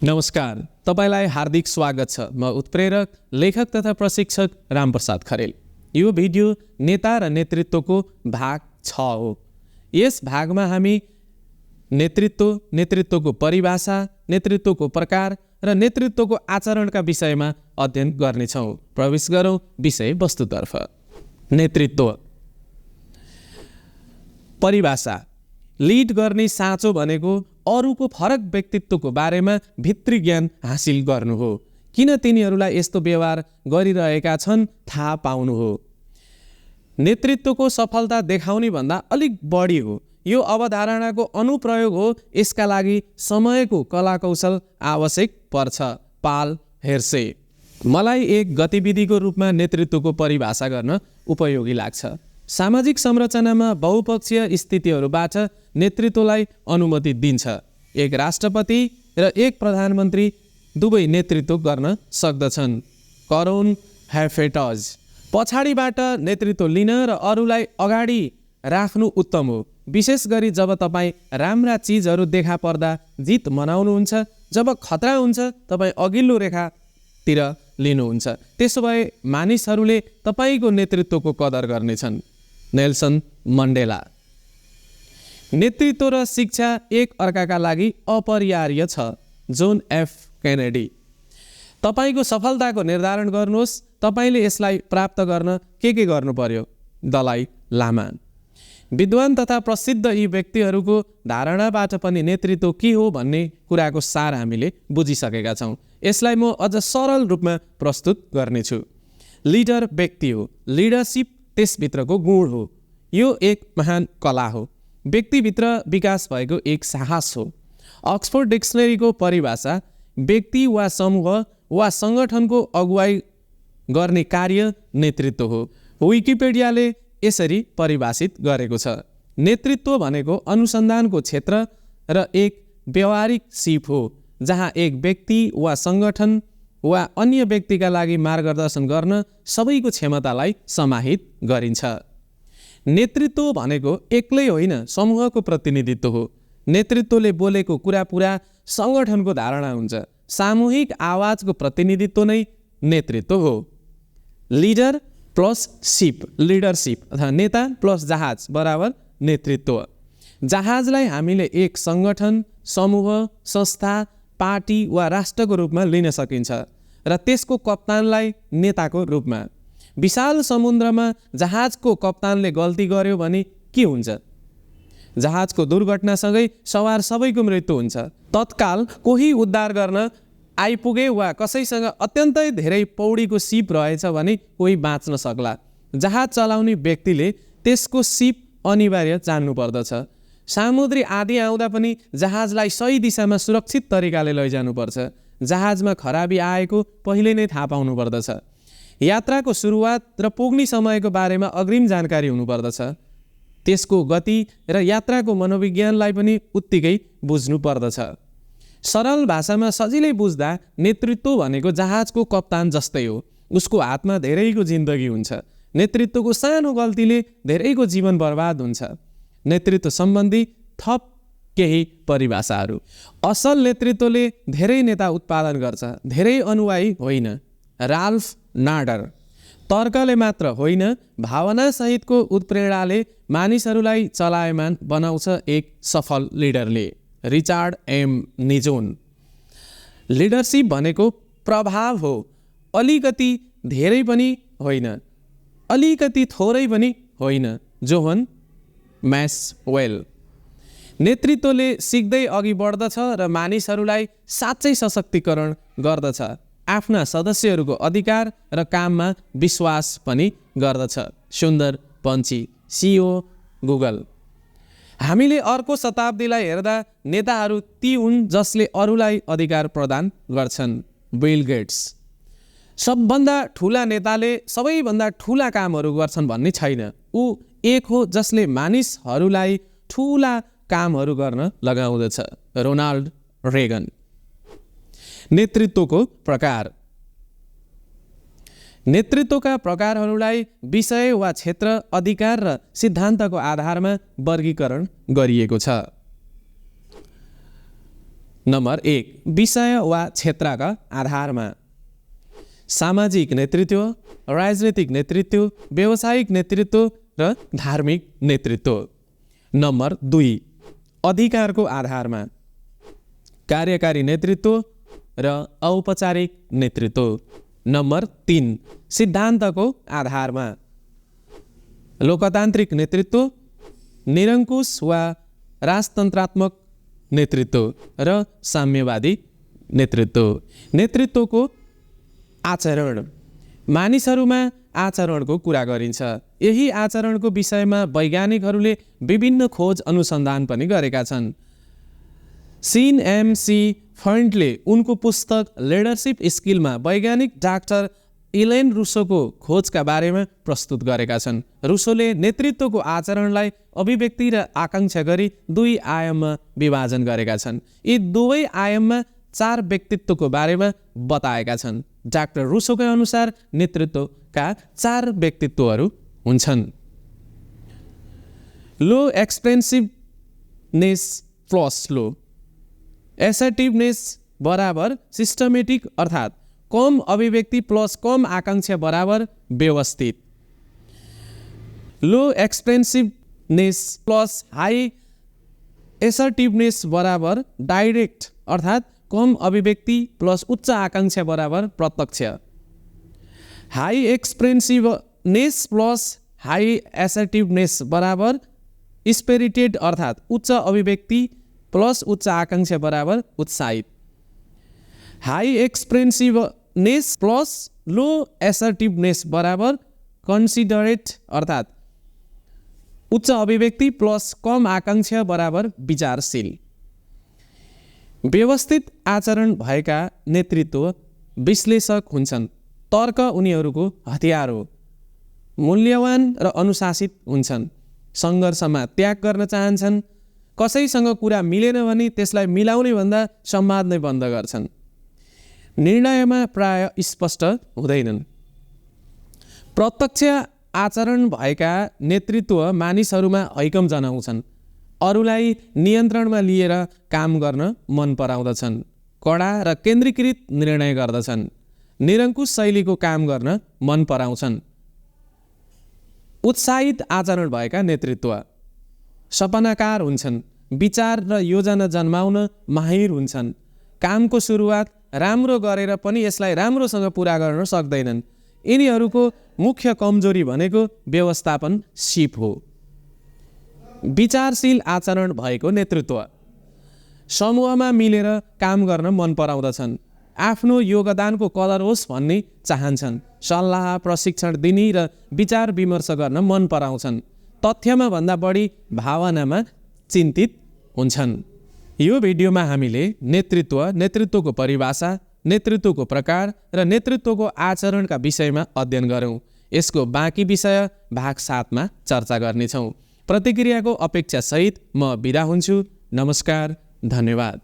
नमस्कार, तपाईलाई हार्दिक स्वागत छ। म उत्प्रेरक लेखक तथा प्रशिक्षक रामप्रसाद खरेल। यो भिडियो नेता र नेतृत्वको भाग 6 हो। यस भागमा हामी नेतृत्वको परिभाषा, नेतृत्वको प्रकार र नेतृत्वको आचरणका विषयमा अध्ययन गर्नेछौँ। प्रवेश गरौँ विषय वस्तुतर्फ। नेतृत्व परिभाषा। लिड गर्ने साँचो भनेको अरूको फरक व्यक्तित्वको बारेमा भित्री ज्ञान हासिल गर्नु हो। किन तिनीहरूलाई यस्तो व्यवहार गरिरहेका छन् थाहा पाउनु हो। नेतृत्वको सफलता देखाउने भन्दा अलिक बढी हो। यो अवधारणाको अनुप्रयोग हो। यसका लागि समयको कलाकौशल आवश्यक पर्छ। पाल हेर्से। मलाई एक गतिविधिको रूपमा नेतृत्वको परिभाषा गर्न उपयोगी लाग्छ। सामाजिक संरचनामा बहुपक्षीय स्थितिहरूबाट नेतृत्वलाई अनुमति दिन्छ। एक राष्ट्रपति र एक प्रधानमन्त्री दुवै नेतृत्व गर्न सक्दछन्। करोन हेफेटज। पछाडिबाट नेतृत्व लिन र अरूलाई अगाडि राख्नु उत्तम हो, विशेष गरी जब तपाईँ राम्रा चिजहरू देखा पर्दा जित मनाउनुहुन्छ। जब खतरा हुन्छ तपाईँ अघिल्लो रेखातिर लिनुहुन्छ। त्यसो भए मानिसहरूले तपाईँको नेतृत्वको कदर गर्नेछन्। Nelson Mandela. नेतृत्व र शिक्षा एक अर्काका लागि अपरिहार्य छ। John F Kennedy. तपाईँको सफलताको निर्धारण गर्नुहोस्। तपाईँले यसलाई प्राप्त गर्न के गर्नु पर्यो। दलाई लामा। विद्वान तथा प्रसिद्ध यी व्यक्तिहरूको धारणाबाट पनि नेतृत्व के हो भन्ने कुराको सार हामीले बुझिसकेका छौँ। यसलाई म अझ सरल रूपमा प्रस्तुत गर्नेछु। लिडर व्यक्ति हो। लिडरसिप त्यसभित्रको गुण हो। यो एक महान कला हो। व्यक्तिभित्र विकास भएको एक साहस हो। अक्सफोर्ड डिक्सनरीको परिभाषा व्यक्ति वा समूह वा सङ्गठनको अगुवाई गर्ने कार्य नेतृत्व हो। विकिपीडियाले यसरी परिभाषित गरेको छ। नेतृत्व भनेको अनुसन्धानको क्षेत्र र एक व्यवहारिक सिप हो जहाँ एक व्यक्ति वा सङ्गठन वा अन्य व्यक्तिका लागि मार्गदर्शन गर्न सबैको क्षमतालाई समाहित गरिन्छ। नेतृत्व भनेको एक्लै होइन, समूहको प्रतिनिधित्व हो। नेतृत्वले बोलेको कुरा पुरा सङ्गठनको धारणा हुन्छ। सामूहिक आवाजको प्रतिनिधित्व नै नेतृत्व हो। लिडर प्लस सिप, लिडरसिप अथवा नेता प्लस जहाज बराबर नेतृत्व। जहाजलाई हामीले एक सङ्गठन, समूह, संस्था, पार्टी वा राष्ट्रको रूपमा लिन सकिन्छ र त्यसको कप्तानलाई नेताको रूपमा। विशाल समुद्रमा जहाजको कप्तानले गल्ती गर्यो भने के हुन्छ। जहाजको दुर्घटनासँगै सवार सबैको मृत्यु हुन्छ। तत्काल कोही उद्धार गर्न आइपुगे वा कसैसँग अत्यन्तै धेरै पौडीको सिप रहेछ भने कोही बाँच्न सक्ला। जहाज चलाउने व्यक्तिले त्यसको सिप अनिवार्य जान्नु पर्दछ। समुद्री आँधी आउँदा पनि जहाजलाई सही दिशामा सुरक्षित तरिकाले लैजानुपर्छ। जहाजमा खराबी आएको पहिले नै थाहा पाउनु पर्दछ। यात्राको सुरुवात र पुग्ने समयको बारेमा अग्रिम जानकारी हुनुपर्दछ। त्यसको गति र यात्राको मनोविज्ञानलाई पनि उत्तिकै बुझ्नु पर्दछ। सरल भाषामा सजिलै बुझ्दा नेतृत्व भनेको जहाजको कप्तान जस्तै हो। उसको हातमा धेरैको जिन्दगी हुन्छ। नेतृत्वको सानो गल्तीले धेरैको जीवन बर्बाद हुन्छ। नेतृत्व सम्बन्धी थप केही परिभाषाहरू। असल नेतृत्वले धेरै नेता उत्पादन गर्छ, धेरै अनुयायी होइन। राल्फ नाडर। तर्कले मात्र होइन, भावनासहितको उत्प्रेरणाले मानिसहरूलाई चलायमान बनाउँछ एक सफल लिडरले। Richard M Nixon. लिडरसिप भनेको प्रभाव हो, अलिकति धेरै पनि होइन, अलिकति थोरै पनि होइन। Johan Maxwell. नेतृत्वले सिक्दै अघि बढ्दछ र मानिसहरूलाई साँच्चै सशक्तिकरण गर्दछ। आफ्ना सदस्यहरूको अधिकार र काममा विश्वास पनि गर्दछ। सुन्दर पन्छी, सिइओ गुगल। हामीले अर्को शताब्दीलाई हेर्दा नेताहरू ती हुन् जसले अरूलाई अधिकार प्रदान गर्छन्। Bill Gates. सबभन्दा ठुला नेताले सबैभन्दा ठुला कामहरू गर्छन् भन्ने छैन। ऊ एक हो जसले मानिसहरूलाई ठुला कामहरू गर्न लगाउँदछ। Ronald Reagan. नेतृत्वको प्रकार। नेतृत्वका प्रकारहरूलाई विषय वा क्षेत्र, अधिकार र सिद्धान्तको आधारमा वर्गीकरण गरिएको छ। नम्बर 1 विषय वा क्षेत्रका आधारमा सामाजिक नेतृत्व, राजनीतिक नेतृत्व, व्यावसायिक नेतृत्व र धार्मिक नेतृत्व। नम्बर 2 अधिकारको आधारमा कार्यकारी नेतृत्व र औपचारिक नेतृत्व। नम्बर 3 सिद्धान्तको आधारमा लोकतान्त्रिक नेतृत्व, निरङ्कुश वा राजतन्त्रात्मक नेतृत्व र साम्यवादी नेतृत्व। नेतृत्वको आचरण मानिसहरूमा आचरणको कुरा गरिन्छ। यही आचरणको विषयमा वैज्ञानिकहरूले विभिन्न खोज अनुसन्धान पनि गरेका छन्। Seen MC. फन्टले उनको पुस्तक लिडरसिप स्किलमा वैज्ञानिक डाक्टर इलेन रुसोको खोजका बारेमा प्रस्तुत गरेका छन्। रुसोले नेतृत्वको आचरणलाई अभिव्यक्ति र आकाङ्क्षा गरी 2 आयाममा विभाजन गरेका छन्। यी दुवै आयाममा 4 व्यक्तित्वको बारेमा बताएका छन्। डाक्टर रुसोका अनुसार नेतृत्वका 4 व्यक्तित्वहरू हुन्छन्। लो एक्सप्रेसिभनेस प्लस लो एसर्टिभनेस बराबर सिस्टमेटिक अर्थात् कम अभिव्यक्ति प्लस कम आकाङ्क्षा बराबर व्यवस्थित। लो एक्सप्रेसिभनेस प्लस हाई एसर्टिभनेस बराबर डाइरेक्ट अर्थात् कम अभिव्यक्ति प्लस उच्च आकाङ्क्षा बराबर प्रत्यक्ष। हाई एक्सप्रेसिभनेस प्लस हाई एसर्टिभनेस बराबर स्पिरिटेड अर्थात् उच्च अभिव्यक्ति प्लस उच्च आकाङ्क्षा बराबर उत्साहित। हाई एक्सप्रेसिभनेस प्लस लो एसर्टिभनेस बराबर कन्सिडरेट अर्थात् उच्च अभिव्यक्ति प्लस कम आकाङ्क्षा बराबर विचारशील। व्यवस्थित आचरण भएका नेतृत्व विश्लेषक हुन्छन्। तर्क उनीहरूको हतियार हो। मूल्यवान र अनुशासित हुन्छन्। सङ्घर्षमा त्याग गर्न चाहन्छन्। कसैसँग कुरा मिलेन भने त्यसलाई मिलाउने भन्दा संवाद नै बन्द गर्छन्। निर्णयमा प्राय स्पष्ट हुँदैनन्। प्रत्यक्ष आचरण भएका नेतृत्व मानिसहरूमा हैकम जनाउँछन्। अरूलाई नियन्त्रणमा लिएर काम गर्न मन पराउँदछन्। कडा र केन्द्रीकृत निर्णय गर्दछन्। निरङ्कुश शैलीको काम गर्न मन पराउँछन्। उत्साहित आचरण भएका नेतृत्व सपनाकार हुन्छन्। विचार र योजना जन्माउन माहिर हुन्छन्। कामको सुरुवात राम्रो गरेर पनि यसलाई राम्रोसँग पुरा गर्न सक्दैनन्। यिनीहरूको मुख्य कमजोरी भनेको व्यवस्थापन सिप हो। विचारशील आचरण भएको नेतृत्व समूहमा मिलेर काम गर्न मन पराउँदछन्। आफ्नो योगदानको कदर होस् भन्ने चाहन्छन्। सल्लाह प्रशिक्षण दिने र विचार विमर्श गर्न मन पराउँछन्। तथ्यमा भन्दा बढी भावनामा चिन्तित हुन्छन्। यो भिडियोमा हामीले नेतृत्व, नेतृत्वको परिभाषा, नेतृत्वको प्रकार र नेतृत्वको आचरणका विषयमा अध्ययन गऱ्यौँ। यसको बाँकी विषय भाग 7 मा चर्चा गर्नेछौँ। प्रतिक्रियाको अपेक्षासहित म बिदा हुन्छु। नमस्कार, धन्यवाद।